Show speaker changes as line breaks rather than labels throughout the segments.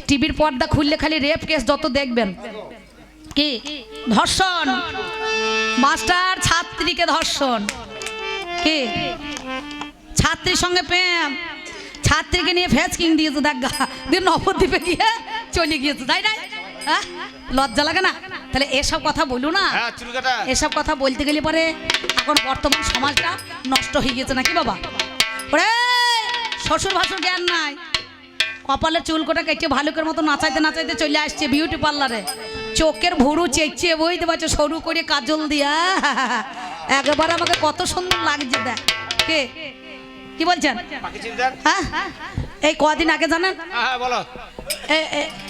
টিভির পর্দা খুললে খালি রেপ কেস যত দেখবেন, কি ধর্ষণ, মাস্টার ছাত্রীকে ধর্ষণ, কি ছাত্রীর সঙ্গে প্রেম, ছাত্রীকে নিয়ে ফেসকিং দিয়েছে, দেখ দিয়ে নবদ্বীপে গিয়ে চলে গিয়েছে, তাই না? লজ্জা লাগে না? তাহলে এসব কথা বলু না, এসব কথা বলতে গেলে পরে এখন বর্তমান সমাজটা নষ্ট হয়ে গেছে নাকি বাবা? ওরে শ্বশুর ভাসুর জ্ঞান নাই, কপালে চুলকোটা কেটে ভালুকের মতো নাচাইতে নাচাইতে চলে আসছে বিউটি পার্লারে, চোখের ভুরু চেঁচিয়ে বইতে পারছে সরু করে কাজল দিয়া, একবার আমাকে কত সুন্দর লাগছে। দেখ কে কি বলছেন? হ্যাঁ এই কদিন আগে জানেন,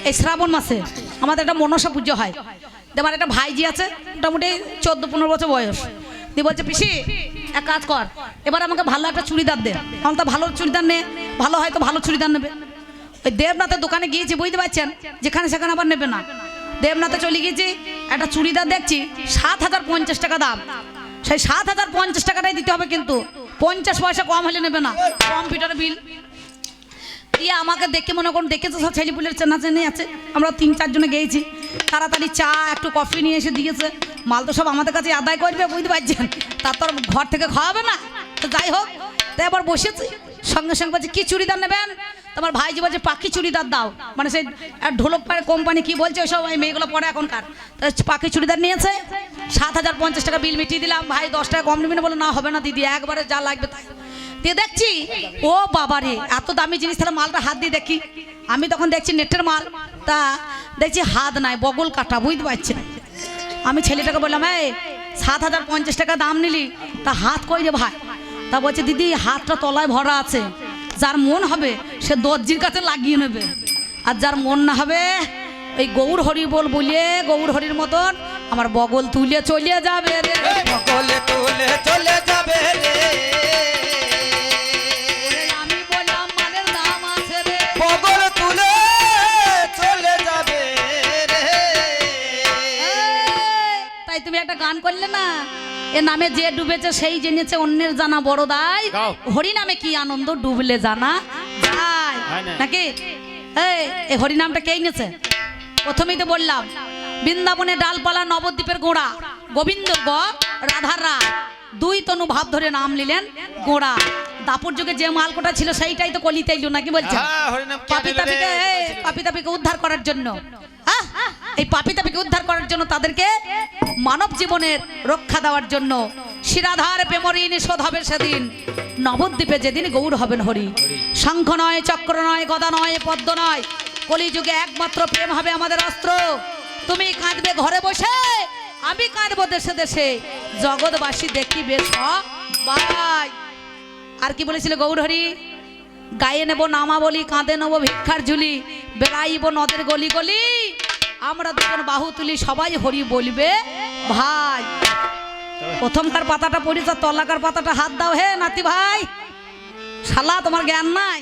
এই শ্রাবণ মাসে আমাদের একটা মনসা পুজো হয়, আমার একটা ভাইজি আছে মোটামুটি 14-15 বছর বয়স, দিয়ে বলছে পিসি এক কাজ কর, এবার আমাকে ভালো একটা চুড়িদার দে। কারণ তা ভালো চুড়িদার নে, ভালো হয়তো ভালো চুড়িদার নেবে। ওই দেবনাথের দোকানে গিয়েছি, বুঝতে পারছেন, যেখানে সেখানে আবার নেবে না, দেবনাথে চলে গিয়েছি, একটা চুড়িদার দেখছি 7,050 টাকা দাম, সেই 7,050 টাকাটাই দিতে হবে, কিন্তু 50 পয়সা কম হলে নেবে না, কম্পিউটারে বিল দিয়ে। আমাকে দেখে মনে করুন দেখেছে সব ছেলেপুলের চেনাচেনি আছে, আমরা 3-4 জনে গিয়েছি, তাড়াতাড়ি চা একটু কফি নিয়ে এসে দিয়েছে, মাল তো সব আমাদের কাছে আদায় করবে, বুঝতে পারছেন, তার তো ঘর থেকে খাওয়াবে না, তো যাই হোক, তাই আবার বসেছি, সঙ্গে সঙ্গে বলছে কি চুড়িদার নেবেন? তোমার ভাইজি বলছে পাখি চুড়িদার দাও, মানে সেই ঢোলক কোম্পানি কি বলছে ওইসব ওই মেয়েগুলো পরে এখনকার, পাখি চুড়িদার নিয়েছে, 7,050 টাকা বিল মিটিয়ে দিলাম। ভাই 10 টাকা কম নেবেন? বলে না হবে না দিদি, একবারে যা লাগবে তাই দিয়ে। দেখছি ও বাবারে এত দামি জিনিস, তাহলে মালটা হাত দিয়ে দেখি, আমি তখন দেখছি নেটের মাল, তা দেখছি হাত নাই, বগল কাটা, বুঝতে পারছেন। আমি ছেলেটাকে বললাম এই 7,050 টাকা দাম নিলি, তা হাত কই রে ভাই? তা বলছে দিদি হাতটা তলায় ভরা আছে, যার মন হবে সে দর্জির কাছে লাগিয়ে নেবে, আর যার মন না হবে ওই গৌর হরি বলে গৌর হরির মতন আমার বগল তুলে চলে যাবে রে,
বগল তুলে চলে যাবে রে,
আমি বললাম মানের দাম আছে রে,
বগল তুলে চলে যাবে রে।
তাই তুমি একটা গান করলে না, এ নামে যে ডুবেছে সেই জেনেছে অন্যের জানা বড় দায়, হরি নামে কি আনন্দ ডুবলে জানা যায় নাকি? এই হরি নামটা কে এনেছে? প্রথমেই তো বললাম বৃন্দাবনে ডালপালা নবদ্বীপের গোড়া, গোবিন্দ গ রাধার রা, 2 তনু ভাব ধরে নাম নিলেন গোড়া। দাপুর যুগে যে মালকোটা ছিল সেইটাই তো কলিতে এলো নাকি বলছেন? পাপিতাপিকে উদ্ধার করার জন্য, এই পাপিতাপিকে উদ্ধার করার জন্য, তাদেরকে মানব জীবনের রক্ষা দেওয়ার জন্য শিরাধার প্রেমঋণ শোধ হবে সেদিন, নবদ্বীপে যেদিন গৌর হবেন হরি। শঙ্খ নয়, চক্র নয়, গদা নয়, পদ্ম নয়, কলিযুগে একমাত্র প্রেম হবে আমাদের অস্ত্র। তুমি কাঁদবে ঘরে বসে, আমি কাঁদবো দেশে দেশে, জগৎবাসী দেখিবে সবাই। আর কি বলেছিল গৌর হরি? গায়ে নেব নামা বলি, কাঁদে নেব ভিক্ষার ঝুলি, বেড়াইব নদের গলি গলি, আমরা যখন বাহু তুলি সবাই হরি বলবে ভাই। প্রথমকার পাতাটা পড়ি, তার তলাকার পাতাটা হাত দাও হে নাতি ভাই, শালা তোমার জ্ঞান নাই।